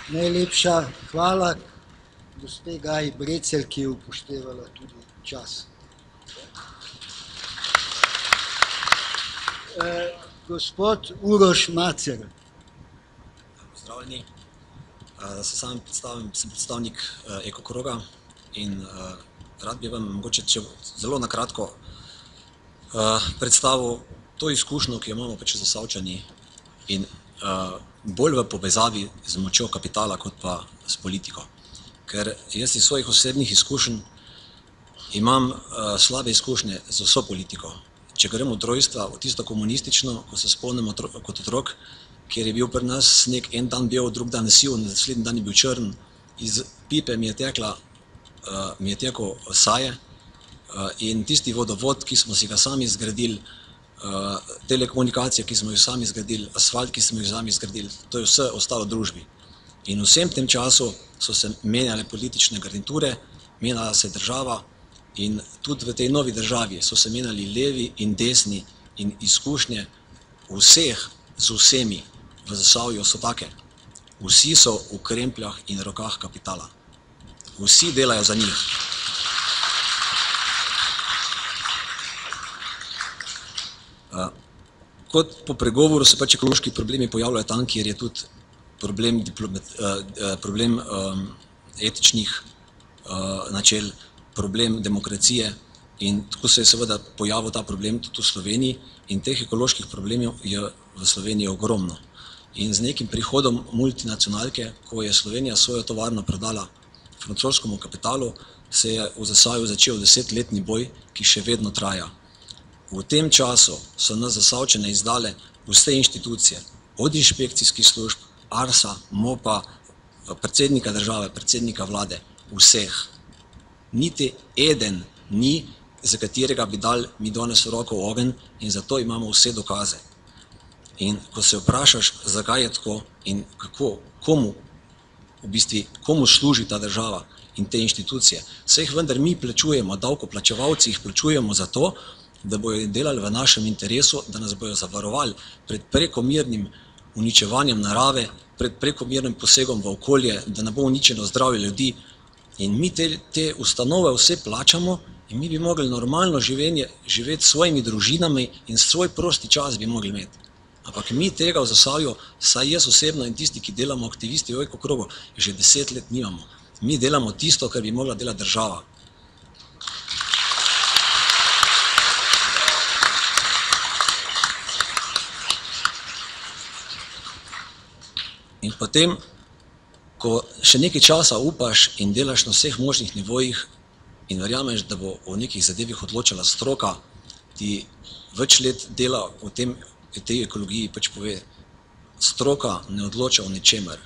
Najlepša hvala gospe Gaji Brecelj, ki je upoštevala tudi čas. Gospod Uroš Macer. Pozdravljeni. Da se sam predstavim, sem predstavnik Ekokroga in rad bi vam mogoče zelo na kratko predstavil to izkušnjo, ki jo imamo pač Zasavčani in bolj v povezavi z močjo kapitala kot pa s politiko. Ker jaz iz svojih osebnih izkušenj imam slabe izkušnje z vso politiko. Če gremo od rojstva, od tisto komunistično, ko se spomnimo kot otrok, kjer je bil pri nas sneg en dan bel, drug dan siv, naslednji dan je bil črn, iz pipe mi je tekel saje in tisti vodovod, ki smo si ga sami zgradili, telekomunikacije, ki smo jih sami zgradili, asfalt, ki smo jih sami zgradili, to je vse ostalo družbi. In vsem tem času so se menjale politične garniture, menjala se država in tudi v tej novi državi so se menjali levi in desni in izkušnje vseh z vsemi v Zasavju so take. Vsi so v krempljah in rokah kapitala. Vsi delajo za njih. Kot po pregovoru se pač ekološki problemi pojavljajo tam, kjer je tudi problem etičnih načel, problem demokracije in tako se je seveda pojavil ta problem tudi v Sloveniji in teh ekoloških problemov je v Sloveniji ogromno. In z nekim prihodom multinacionalke, ko je Slovenija svojo tovarno prodala francoskemu kapitalu, se je v Zasavju začel 10-letni boj, ki še vedno traja. V tem času so nas Zasavčane izdale vse inštitucije, od inšpekcijskih služb, Arsa, MOPA, predsednika države, predsednika vlade, vseh. Niti eden ni, za katerega bi dali mi danes roko v ogenj in zato imamo vse dokaze. In ko se vprašaš, zakaj je tako in kako, komu služi ta država in te inštitucije, se jih vendar mi plačujemo, davkoplačevalci jih plačujemo za to, da bojo delali v našem interesu, da nas bojo zavarovali pred prekomernim uničevanjem narave, pred prekomernim posegom v okolje, da ne bo uničeno zdravje ljudi. In mi te ustanove vse plačamo in mi bi mogli normalno živeti s svojimi družinami in svoj prosti čas bi mogli imeti. Ampak mi tega v Zasavju, saj jaz osebno in tisti, ki delamo aktivisti v Ekokrogu, že 10 let nimamo. Mi delamo tisto, kar bi mogla delati država. In potem, ko še nekaj časa upaš in delaš na vseh možnih nivojih in verjameš, da bo o nekih zadevih odločala stroka, ti več let dela v tej ekologiji pač pove, stroka ne odloča o ničemer,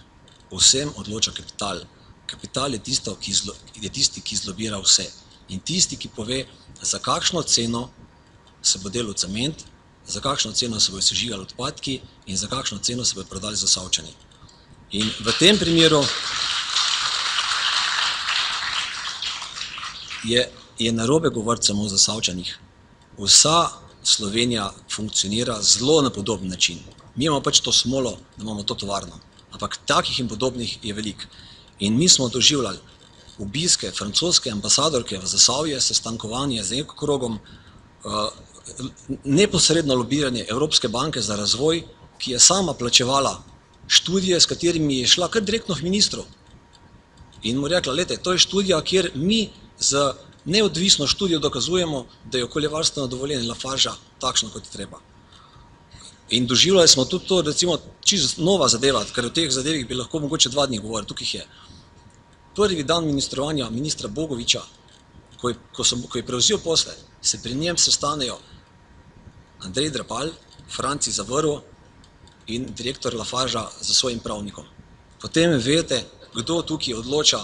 vsem odloča kapital. Kapital je tisti, ki zlobira vse. In tisti, ki pove, za kakšno ceno se bo delal cement, za kakšno ceno se bojo sežigali odpadki in za kakšno ceno se bojo prodali Zasavčani. In v tem primeru je narobe govoriti samo o Zasavčanih. Vsa Slovenija funkcionira zelo na podoben način. Mi imamo pač to smolo, da imamo to tovarno. Ampak takih in podobnih je veliko. In mi smo doživljali obiske francoske ambasadorke v Zasavje, sestankovanje z Ekokrogom, neposredno lobiranje Evropske banke za razvoj, ki je sama plačevala študije, s katerimi je šla kar direktno k ministru. In mu rekla, lejte, to je študija, kjer mi z neodvisno študijo dokazujemo, da je okoljevarstveno dovoljenje Lafargea takšno, kot je treba. In doživljali smo tudi to, recimo, čisto nova zadeva, ker o teh zadevih bi lahko mogoče 2 dni govorili, tukaj jih je. Prvi dan ministrovanja ministra Bogoviča, ko je prevzel posle, se pri njem sestanejo Andrej Drapal, Franci Zavrl in direktor Lafargea za svojim pravnikom. Potem veste, kdo tukaj odloča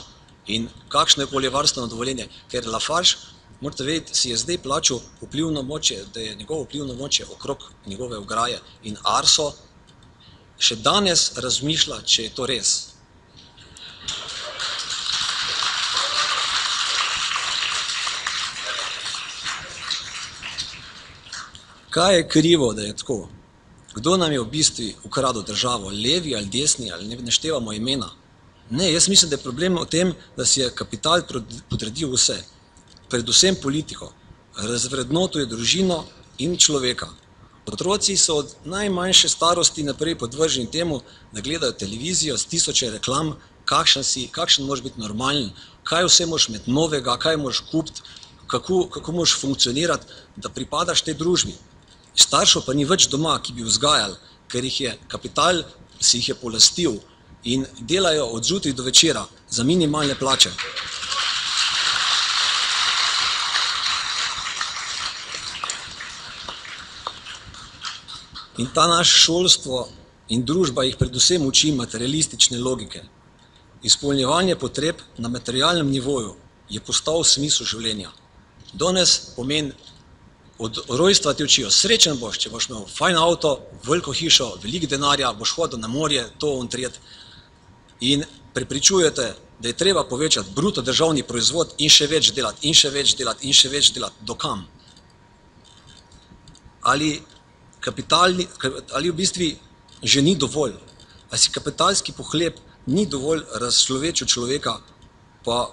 in kakšno je okoljevarstveno dovoljenje, ker Lafarge, morate vedeti, si je zdaj plačal vplivno močje, da je njegovo vplivno močje okrog njegove ograje in Arso še danes razmišlja, če je to res. Kaj je krivo, da je tako? Kdo nam je v bistvu ukradel državo? Levi ali desni, ali ne naštevamo imena? Ne, jaz mislim, da je problem v tem, da si je kapital podredil vse, predvsem politiko, razvrednotuje družino in človeka. Otroci so od najmanjše starosti naprej podvrženi temu, da gledajo televizijo s tisoče reklam, kakšen moraš biti normalen, kaj vse moraš imeti novega, kaj moraš kupiti, kako moraš funkcionirati, da pripadaš tej družbi. Staršev pa ni več doma, ki bi vzgajali, ker jih je kapital, si jih je polastil in delajo od zjutraj do večera za minimalne plače. In ta naše šolstvo in družba jih predvsem uči materialistične logike. Izpolnjevanje potreb na materialnem nivoju je postal smisel življenja. Danes pomeni, od rojstva ti učijo, srečen boš, če boš imel fajn avto, veliko hišo, veliko denarja, boš hodil na morje, to on tret. In prepričujete, da je treba povečati bruto državni proizvod in še več delati, in še več delati, in še več delati. Do kam? Ali v bistvu že ni dovolj? Ali si kapitalski pohlep ni dovolj razčlovečil človeka, pa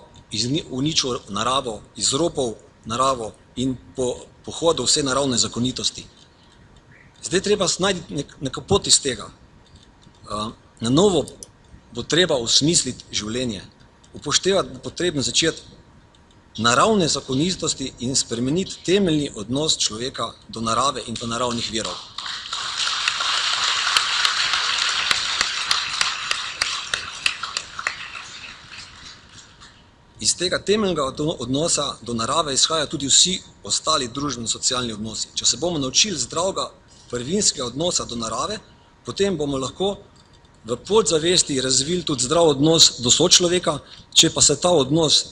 uničil naravo, izropal naravo in pohodil vse naravne zakonitosti? Zdaj treba najti neko pot iz tega. Na novo bo treba osmisliti življenje, upoštevati bo potrebno začeti naravne zakonitosti in spremeniti temeljni odnos človeka do narave in do naravnih virov. Iz tega temeljnega odnosa do narave izhajajo tudi vsi ostali družbeno-socialni odnosi. Če se bomo naučili zdravega prvinskega odnosa do narave, potem bomo lahko v podzavesti razvili tudi zdrav odnos do sočloveka, če pa se ta odnos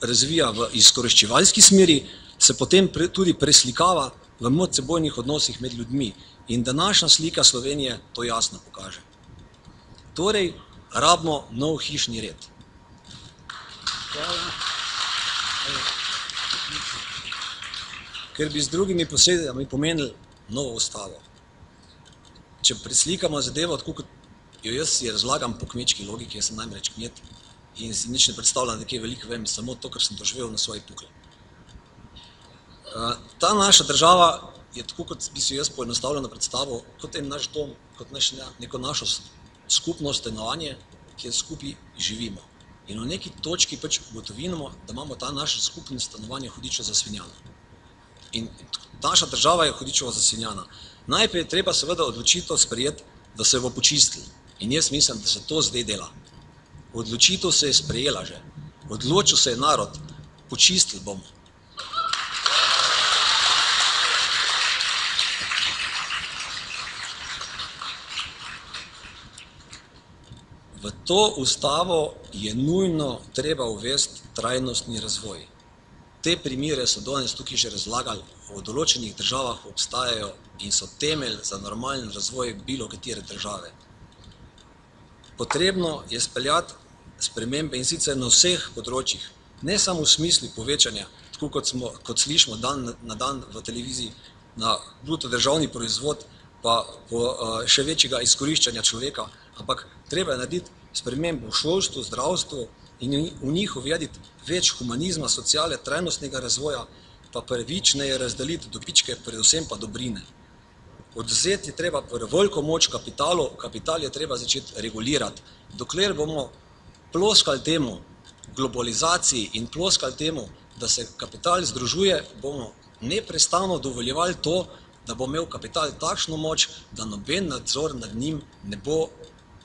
razvija v izkoriščevalski smeri, se potem tudi preslikava v medsebojnih odnosih med ljudmi. In današnja slika Slovenije to jasno pokaže. Torej, rabimo nov hišni red. Ker bi z drugimi posedami pomenili novo ustavo. Če preslikamo zadevo, tako kot jo jaz si razlagam po kmečki logiki, jaz sem namreč kmet in si nič ne predstavljam, da kaj veliko vem, samo to, kar sem doživel na svoji pukli. Ta naša država je tako, kot bi si jaz poenostavljeno predstavil, kot en naš dom, kot neko našo skupno stanovanje, kjer skupaj živimo. In v neki točki pač ugotovimo, da imamo ta naše skupno stanovanje hudičevo zasvinjano. In naša država je hudičevo zasvinjana. Najprej je treba seveda odločitev sprejeti, da se bo počistili. In jaz mislim, da se to zdaj dela. Odločitev se je sprejela že. Odločil se je narod, počistili bomo. V to ustavo je nujno treba uvesti trajnostni razvoj. Te primere so danes tukaj že razlagali, v določenih državah obstajajo in so temelj za normalen razvoj bilo katere države. Potrebno je speljati spremembe in sicer na vseh področjih, ne samo v smislu povečanja, tako kot slišimo dan na dan v televiziji, na bruto državni proizvod, pa po še večjega izkoriščanja človeka, ampak treba je narediti spremembe v šolstvu, zdravstvu in v njih uvesti več humanizma, sociale, trajnostnega razvoja, pa pravičneje razdeliti dobičke, predvsem pa dobrine. Odvzeti je treba veliko moč kapitalu, kapital je treba začeti regulirati. Dokler bomo ploskali temu globalizaciji in ploskali temu, da se kapital združuje, bomo neprestano dovoljevali to, da bo imel kapital takšno moč, da noben nadzor nad njim ne bo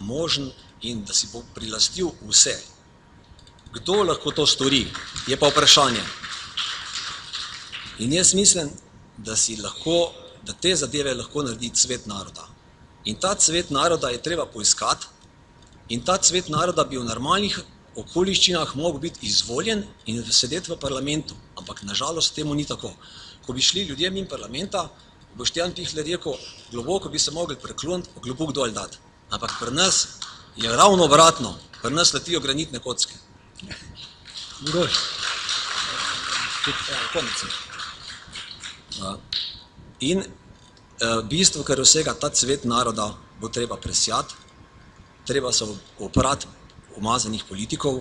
možen in da si bo prilastil vse. Kdo lahko to stori, je pa vprašanje. In jaz mislim, da te zadeve lahko naredi cvet naroda. In ta cvet naroda je treba poiskati in ta cvet naroda bi v normalnih okoliščinah mogel biti izvoljen in sedeti v parlamentu. Ampak nažalost temu ni tako. Ko bi šli ljudje mimo parlamenta, Boštjan Pichler rekel, globoko bi se mogli prekloniti, pa globoko dol dati. Ampak pri nas je ravno obratno, pri nas letijo granitne kocke. In bistvo, kar vsega ta cvet naroda bo treba presjati, treba se oprati umazanih politikov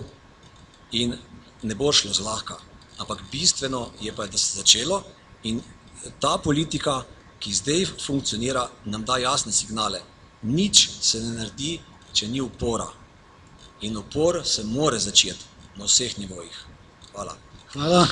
in ne bo šlo zlahka. Ampak bistveno je pa, da se začelo in ta politika, ki zdaj funkcionira, nam da jasne signale. Nič se ne naredi, če ni upora. In upor se more začeti na vseh nivojih. Hvala. Hvala.